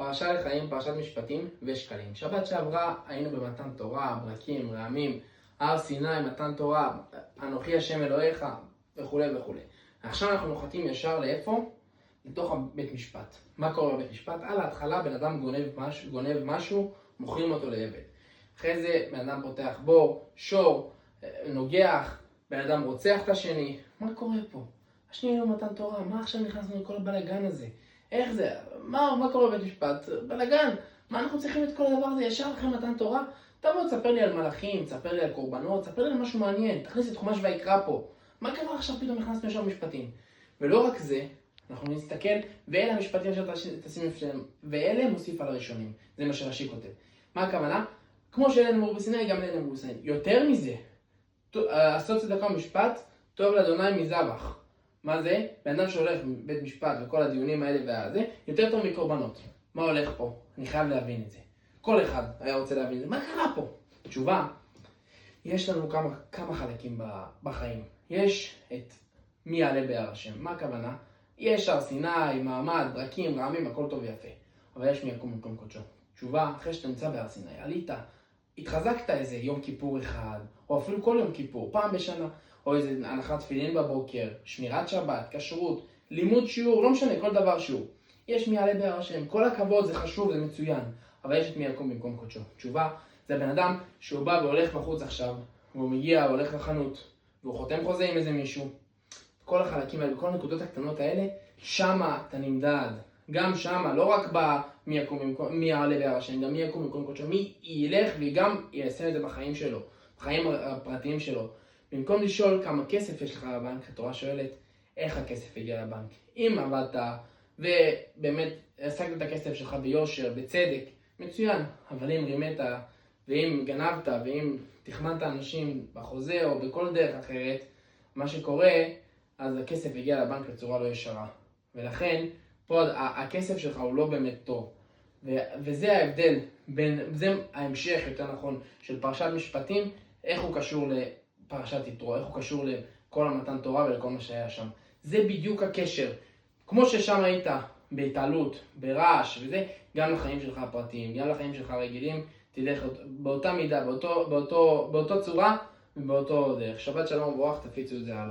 פרשה לחיים, פרשת משפטים ושקלים. שבת שעברה היינו במתן תורה, ברקים, רעמים, הר סיני, מתן תורה, אנוכי השם אלוהיך וכו' וכו'. עכשיו אנחנו נוחתים ישר לאיפה? לתוך בית משפט. מה קורה בבית משפט? על ההתחלה בן אדם גונב משהו, מוכרים אותו לעבד. אחרי זה בן אדם פותח בור, שור, נוגח, בן אדם רוצח את השני. מה קורה פה? השני לא מתן תורה, מה עכשיו נכנסנו לכל הבלגן הזה? איך זה? מה קורה בבית משפט? בלגן. מה אנחנו צריכים את כל הדבר הזה ישר אחרי מתן תורה? תבוא, תספר לי על מלאכים, תספר לי על קורבנות, תספר לי על משהו מעניין. תכניס את חומש ויקרא פה. מה קרה עכשיו פתאום נכנסנו ישר משפטים? ולא רק זה, אנחנו נסתכל, ואלה המשפטים שתשים לפניהם, ואלה מוסיף על הראשונים. זה מה שרש"י כותב. מה הכוונה? כמו שאלה נאמרו בסיני, גם אלה נאמרו בסיני. יותר מזה, לעשות צדקה ומשפט, טוב לאדוני מזבח. מה זה? בן אדם שהולך מבית משפט וכל הדיונים האלה והזה, יותר טוב מקורבנות. מה הולך פה? אני חייב להבין את זה. כל אחד היה רוצה להבין את זה. מה קרה פה? תשובה, יש לנו כמה חלקים בחיים. יש את מי יעלה בהר השם. מה הכוונה? יש הר סיני, מעמד, ברקים, רעמים, הכל טוב ויפה. אבל יש מי יקום במקום קודשו. תשובה, אחרי שאתה נמצא בהר סיני, עלית, התחזקת איזה יום כיפור אחד, או אפילו כל יום כיפור, פעם בשנה, או איזה הנחת תפילין בבוקר, שמירת שבת, כשרות, לימוד שיעור, לא משנה, כל דבר שהוא. יש מי יעלה בהר השם, כל הכבוד, זה חשוב, זה מצוין, אבל יש את מי יקום במקום קודשו. תשובה, זה הבן אדם שהוא בא והולך בחוץ עכשיו, והוא מגיע, הולך לחנות, והוא חותם חוזה עם איזה מישהו. כל החלקים האלה, כל הנקודות הקטנות האלה, שמה אתה נמדד. גם שמה, לא רק מי יעלה בהר השם, גם מי יקום במקום קודשו, מי ילך וגם יעשה את זה בחיים שלו, בחיים הפרטיים שלו. במקום לשאול כמה כסף יש לך בבנק, התורה שואלת איך הכסף הגיע לבנק. אם עבדת ובאמת עסקת את הכסף שלך ביושר, בצדק, מצוין. אבל אם רימת ואם גנבת ואם תחמנת אנשים בחוזה או בכל דרך אחרת, מה שקורה, אז הכסף הגיע לבנק בצורה לא ישרה. ולכן פה הכסף שלך הוא לא באמת טוב. וזה ההבדל זה ההמשך יותר נכון של פרשת משפטים, איך הוא קשור לפרשת יתרו, איך הוא קשור לכל המתן תורה ולכל מה שהיה שם. זה בדיוק הקשר. כמו ששם היית בהתעלות, ברעש וזה, גם לחיים שלך הפרטיים, גם לחיים שלך הרגילים, תלך באותה מידה, באותו צורה ובאותו דרך. שבת שלום וברך, תפיצו את זה הלאה.